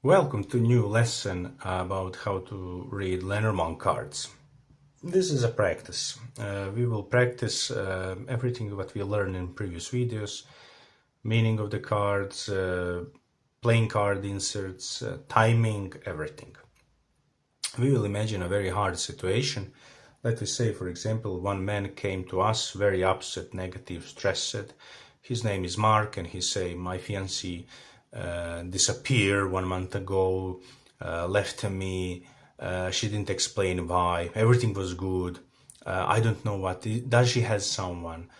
Welcome to new lesson about how to read Lenormand cards. This is a practice. We will practice everything what we learned in previous videos, meaning of the cards, playing card inserts, timing, everything. We will imagine a very hard situation. Let us say, for example, one man came to us very upset, negative, stressed. His name is Mark and he say, my fiancée disappeared 1 month ago, left me, she didn't explain why, everything was good, I don't know what, does she has someone,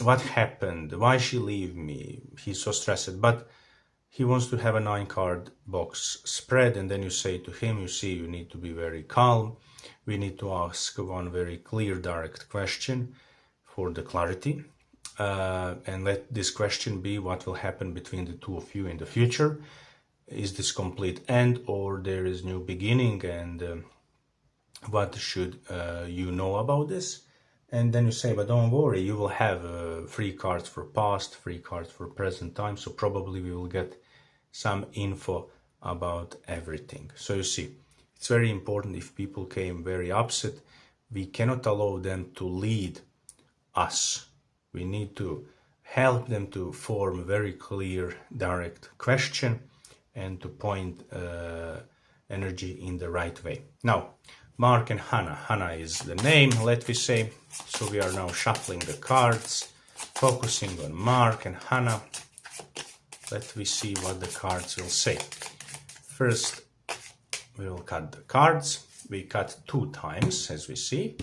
what happened, why she leave me, he's so stressed, but he wants to have a 9-card box spread, and then you say to him, you see, you need to be very calm, we need to ask one very clear, direct question for the clarity. And let this question be what will happen between the two of you in the future. Is this complete end or there is new beginning, and what should you know about this? And then you say, but don't worry, you will have free cards for past, free cards for present time, so probably we will get some info about everything. So you see, it's very important. If people came very upset, we cannot allow them to lead us. We need to help them to form a very clear, direct question and to point energy in the right way. Now, Mark and Hannah. Hannah is the name, let me say. So we are now shuffling the cards, focusing on Mark and Hannah. Let me see what the cards will say. First, we will cut the cards. We cut 2 times, as we see.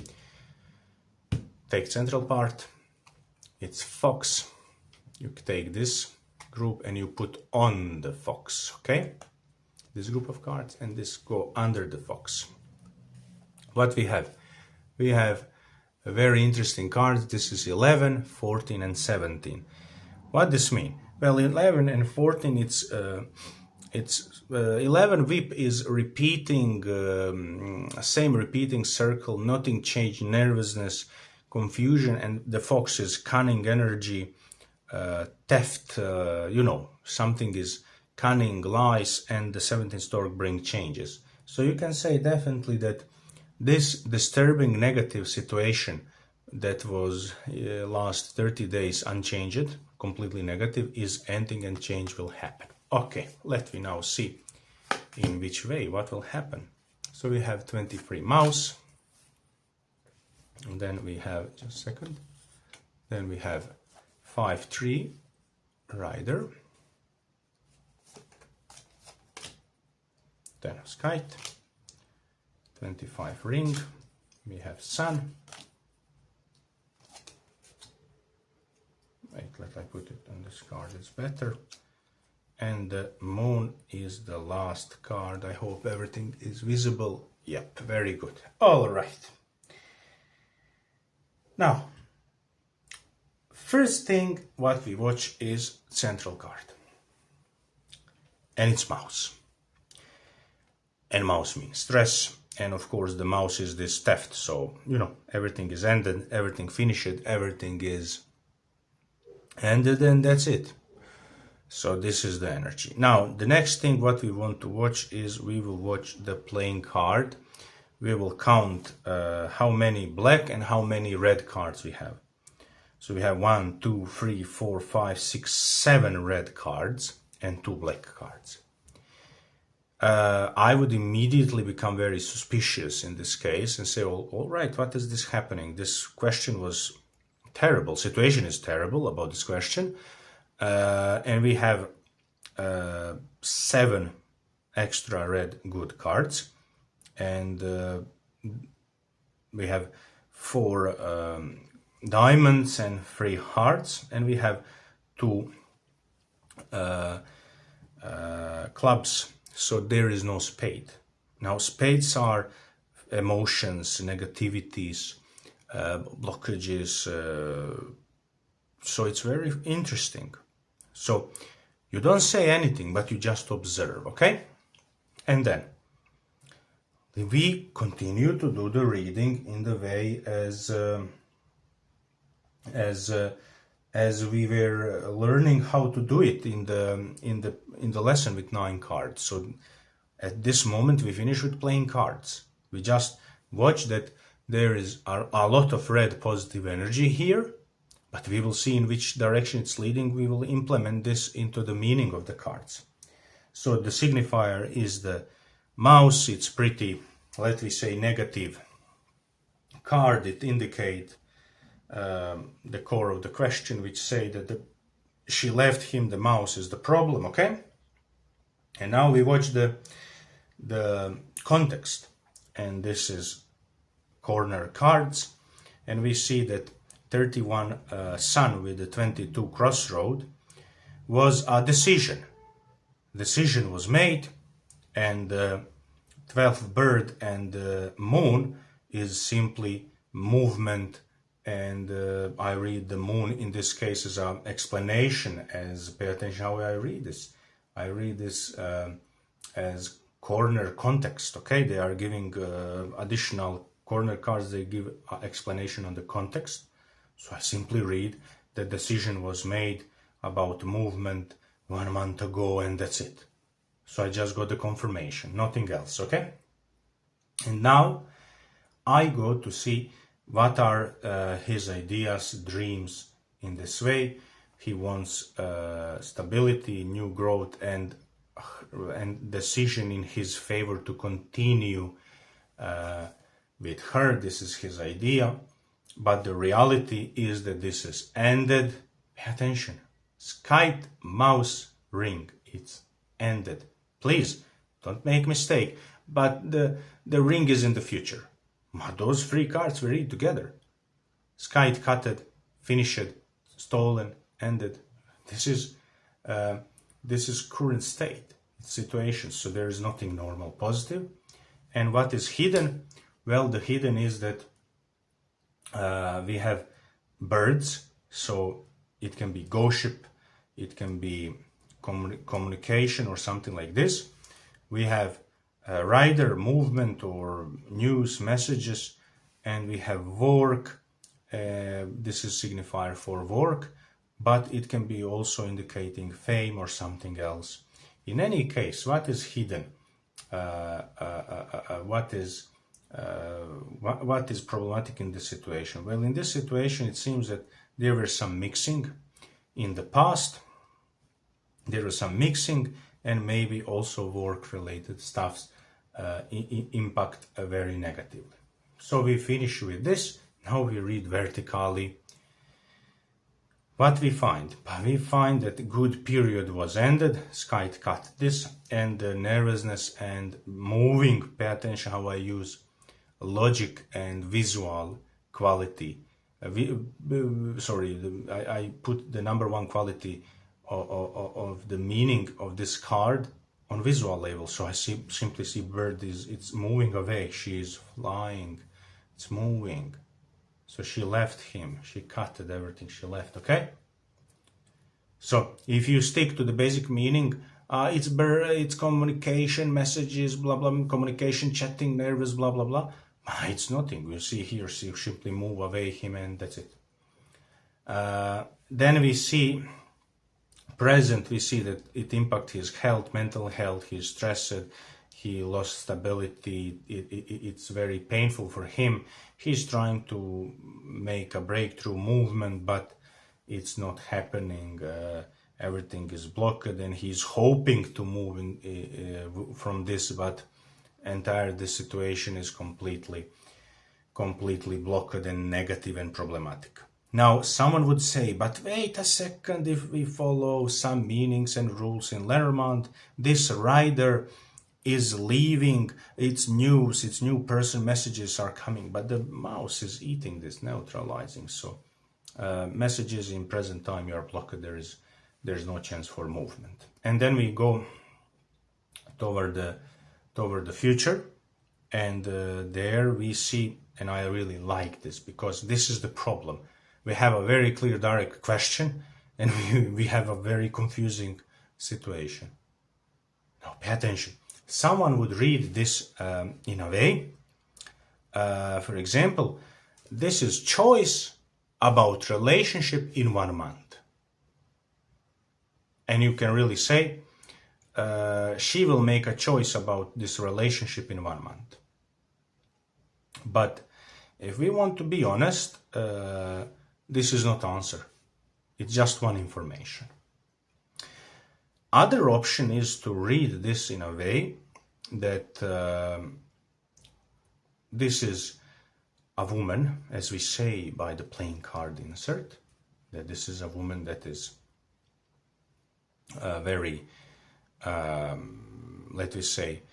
Take central part. It's fox. You take this group and you put on the fox, okay? This group of cards, and this go under the fox. What we have? We have a very interesting cards. This is 11, 14 and 17. What this mean? Well, 11 and 14, it's 11 whip is repeating, same repeating circle, nothing changed, nervousness, confusion, and the fox is cunning, energy, theft, something is cunning, lies, and the 17th stork bring changes. So you can say definitely that this disturbing negative situation that was last 30 days unchanged, completely negative, is ending and change will happen. Okay, let me now see in which way, what will happen. So we have 23 mouse. And then we have, just a second, then we have 5-3 rider, then kite, 25 ring, we have sun, wait, let I put it on this card, it's better, and the moon is the last card. I hope everything is visible. Yep, very good. All right. Now, first thing what we watch is central card, and it's mouse. And mouse means stress, and of course the mouse is this theft, so everything is ended, everything finished, everything is ended, and that's it. So this is the energy. Now, the next thing what we want to watch is we will watch the playing card. We will count how many black and how many red cards we have. So we have 1, 2, 3, 4, 5, 6, 7 red cards and 2 black cards. I would immediately become very suspicious in this case and say, well, all right, what is this happening? This question was terrible. Situation is terrible about this question. And we have 7 extra red good cards. And we have 4 diamonds and 3 hearts, and we have 2 clubs, so there is no spade. Now, spades are emotions, negativities, blockages, so it's very interesting. So you don't say anything, but you just observe, okay? And then we continue to do the reading in the way as as we were learning how to do it in the lesson with 9 cards. So at this moment we finish with playing cards. We just watch that there is a lot of red positive energy here, but we will see in which direction it's leading. We will implement this into the meaning of the cards. So the signifier is the mouse. It's pretty, let me say, negative card. It indicates the core of the question, which say that she left him, the mouse is the problem, okay? And now we watch the context, and this is corner cards, and we see that 31 sun with the 22 crossroad was a decision. Decision was made, and 12th bird and moon is simply movement. And I read the moon in this case as an explanation, as pay attention how I read this. I read this as corner context, okay? They are giving additional corner cards, they give explanation on the context. So I simply read the decision was made about movement 1 month ago, and that's it. So I just got the confirmation, nothing else, okay? And now I go to see what are his ideas, dreams in this way. He wants stability, new growth, and decision in his favor to continue with her. This is his idea. But the reality is that this is ended. Pay attention. Kite, mouse, ring. It's ended. Please, don't make mistake. But the ring is in the future. Those 3 cards we read together. Kite, cutted, finished, stolen, ended. This is current state, situation. So there is nothing normal, positive. And what is hidden? Well, the hidden is that we have birds. So it can be ghost, it can be communication or something like this. We have rider, movement or news, messages, and we have work. This is signifier for work, but it can be also indicating fame or something else. In any case, what is hidden? What is problematic in this situation? Well, in this situation, it seems that there was some mixing in the past. There was some mixing, and maybe also work-related stuffs impact very negatively. So we finish with this. Now we read vertically. What we find? We find that the good period was ended. Kite cut this, and the nervousness and moving. Pay attention how I use logic and visual quality. I put the number 1 quality of the meaning of this card on visual level. So I simply see bird it's moving away. She is flying. It's moving. So she left him. She cut everything. She left. Okay. So if you stick to the basic meaning, it's communication, messages, blah blah, communication, chatting, nervous, blah blah blah. It's nothing. You see here, she simply move away him, and that's it. Then we see present. We see that it impacts his health, mental health. He's stressed. He lost stability. It's very painful for him. He's trying to make a breakthrough movement, but it's not happening. Everything is blocked, and he's hoping to move from this, but this situation is completely blocked and negative and problematic. Now, someone would say, but wait a second, if we follow some meanings and rules in Lenormand, this rider is leaving, it's news, it's new person, messages are coming, but the mouse is eating this, neutralizing. So messages in present time, you are blocked, there's no chance for movement. And then we go toward the future, and there we see, and I really like this, because this is the problem. We have a very clear, direct question, and we have a very confusing situation. Now, pay attention. Someone would read this in a way. For example, this is choice about relationship in 1 month. And you can really say, she will make a choice about this relationship in 1 month. But if we want to be honest, this is not answer. It's just one information. Other option is to read this in a way that this is a woman, as we say by the playing card insert, that this is a woman that is very, let me say,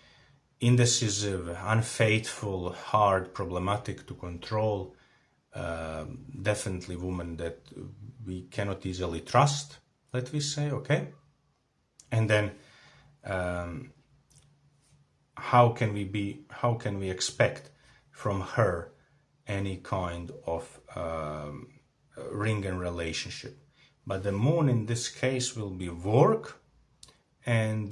indecisive, unfaithful, hard, problematic to control, definitely woman that we cannot easily trust, let me say, okay? And then how can we expect from her any kind of ring and relationship? But the moon in this case will be work, and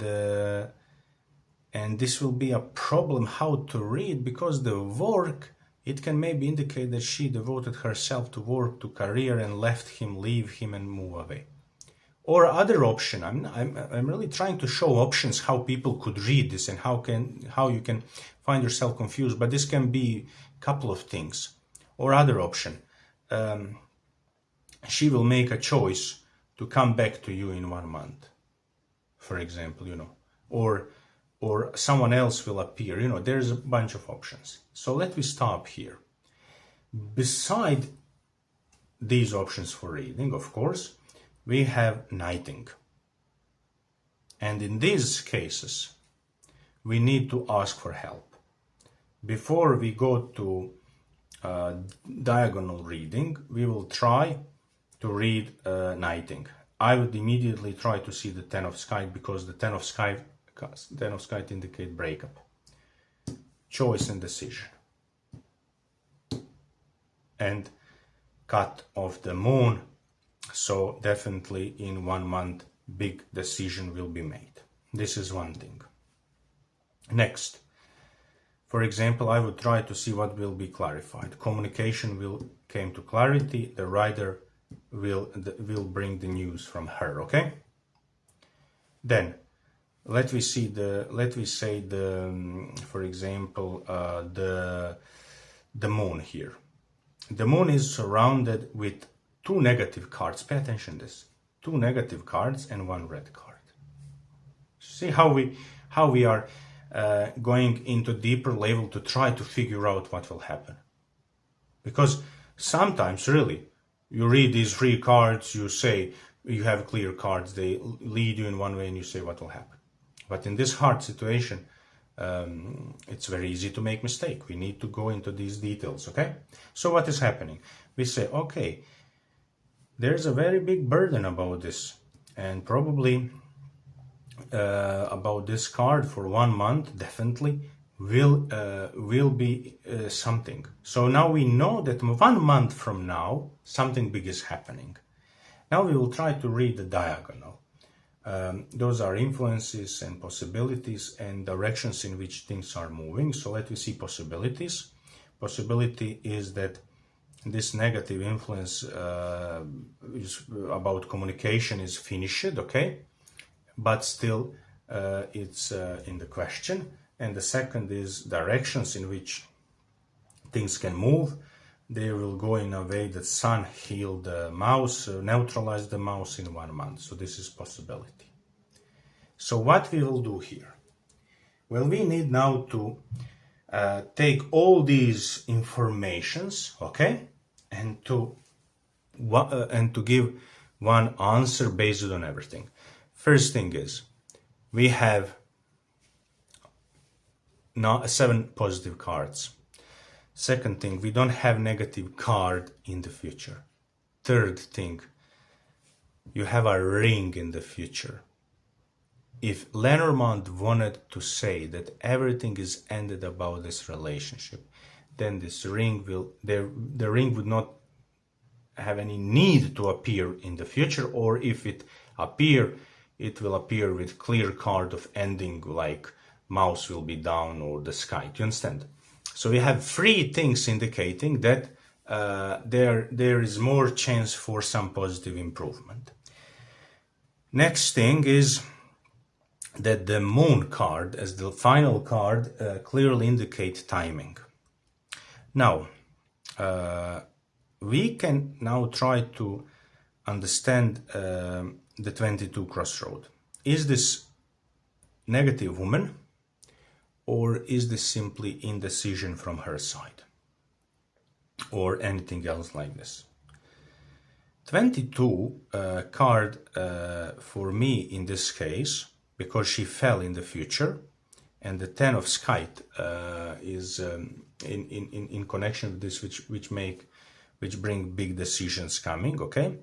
this will be a problem how to read, because the work, it can maybe indicate that she devoted herself to work, to career, and leave him and move away. Or other option, I'm really trying to show options how people could read this and how you can find yourself confused, but this can be a couple of things. Or other option, she will make a choice to come back to you in 1 month, for example, or someone else will appear, there's a bunch of options. So let me stop here. Beside these options for reading, of course, we have knighting. And in these cases, we need to ask for help. Before we go to diagonal reading, we will try to read knighting. I would immediately try to see the Ten of Scythe, because the Ten of Scythe indicate breakup, choice and decision. And cut of the moon, so definitely in 1 month big decision will be made. This is one thing. Next, for example, I would try to see what will be clarified. Communication will came to clarity. The writer will bring the news from her. Okay. Then let me say for example, the moon here. The moon is surrounded with 2 negative cards. Pay attention to this. 2 negative cards and 1 red card. See how we are going into deeper level to try to figure out what will happen. Because sometimes really you read these 3 cards, you say you have clear cards, they lead you in one way and you say what will happen. But in this hard situation, it's very easy to make mistake. We need to go into these details, okay? So what is happening? We say, okay, there's a very big burden about this, and probably about this card for 1 month definitely will be something. So now we know that 1 month from now something big is happening. Now we will try to read the diagonal. Those are influences and possibilities and directions in which things are moving. So let me see possibilities. Possibility is that this negative influence is about communication is finished, okay? But still it's in the question. And the second is directions in which things can move. They will go in a way that sun healed the mouse, neutralized the mouse in 1 month. So this is possibility. So what we will do here? Well, we need now to take all these informations, okay, and to give one answer based on everything. First thing is, we have now 7 positive cards. Second thing, we don't have negative card in the future. Third thing, you have a ring in the future. If Lenormand wanted to say that everything is ended about this relationship, then this ring the ring would not have any need to appear in the future, or if it appear, it will appear with clear card of ending, like mouse will be down or the sky. Do you understand? So we have 3 things indicating that there is more chance for some positive improvement. Next thing is that the moon card as the final card clearly indicates timing. Now, we can now try to understand the 22 crossroad. Is this negative woman, or is this simply indecision from her side, or anything else like this? 22 card for me in this case, because she fell in the future, and the 10 of skite is in connection with this, which bring big decisions coming. Okay,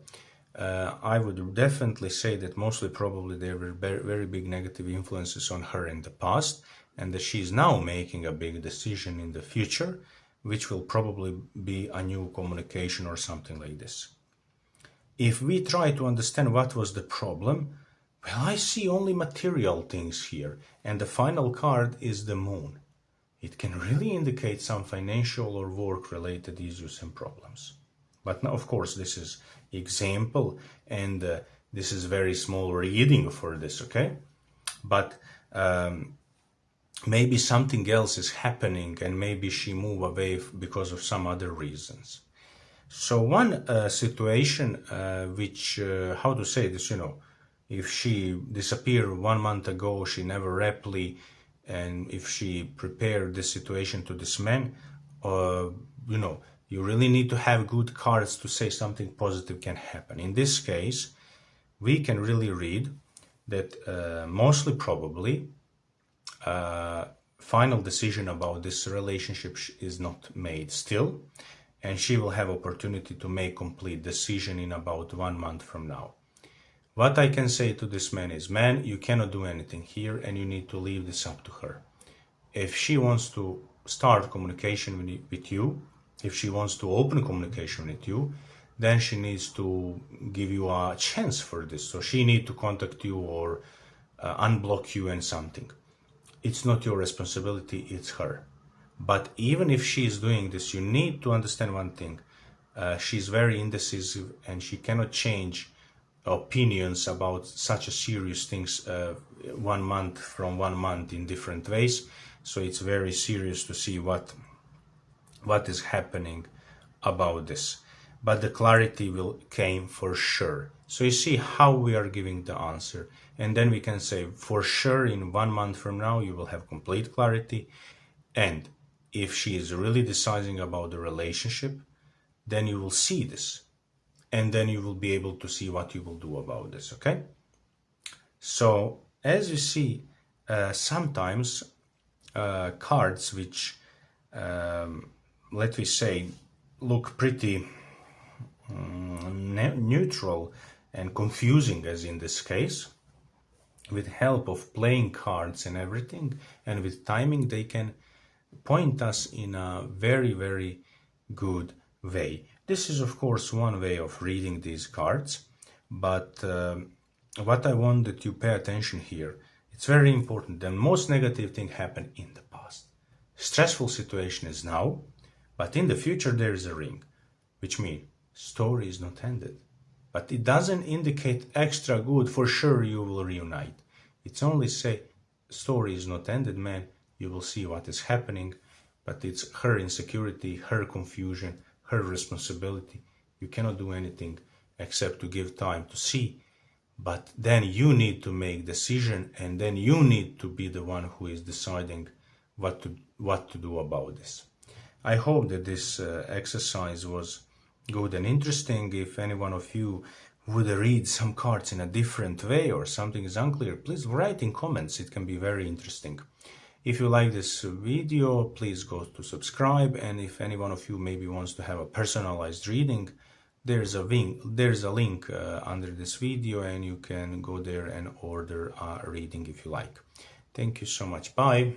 I would definitely say that mostly probably there were very big negative influences on her in the past, and that she's now making a big decision in the future, which will probably be a new communication or something like this. If we try to understand what was the problem, well, I see only material things here, and the final card is the moon. It can really indicate some financial or work-related issues and problems. But now, of course, this is example, and this is very small reading for this, okay? But maybe something else is happening, and maybe she moved away because of some other reasons. So one situation which, how to say this, if she disappeared 1 month ago, she never reply, and if she prepared this situation to this man, you really need to have good cards to say something positive can happen. In this case, we can really read that mostly probably final decision about this relationship is not made still, and she will have opportunity to make complete decision in about 1 month from now. What I can say to this man is, man, you cannot do anything here, and you need to leave this up to her. If she wants to start communication with you, if she wants to open communication with you, then she needs to give you a chance for this. So she needs to contact you or unblock you and something. It's not your responsibility, it's her. But even if she is doing this, you need to understand one thing. She's very indecisive, and she cannot change opinions about such a serious things 1 month from 1 month in different ways. So it's very serious to see what is happening about this. But the clarity will came for sure. So you see how we are giving the answer, and then we can say for sure in 1 month from now you will have complete clarity. And if she is really deciding about the relationship, then you will see this, and then you will be able to see what you will do about this. Okay, so as you see, sometimes cards which let me say look pretty neutral and confusing, as in this case, with help of playing cards and everything, and with timing, they can point us in a very good way. This is of course one way of reading these cards, but what I want that you pay attention here, it's very important. The most negative thing happened in the past. Stressful situation is now, but in the future there is a ring, which means story is not ended. But it doesn't indicate extra good, for sure you will reunite. It's only say story is not ended, man. You will see what is happening, but it's her insecurity, her confusion, her responsibility. You cannot do anything except to give time to see. But then you need to make decision, and then you need to be the one who is deciding what to do about this. I hope that this exercise was good and interesting. If any one of you would read some cards in a different way or something is unclear, please write in comments. It can be very interesting. If you like this video, please go to subscribe, and if any one of you maybe wants to have a personalized reading, there's a link under this video, and you can go there and order a reading if you like. Thank you so much. Bye.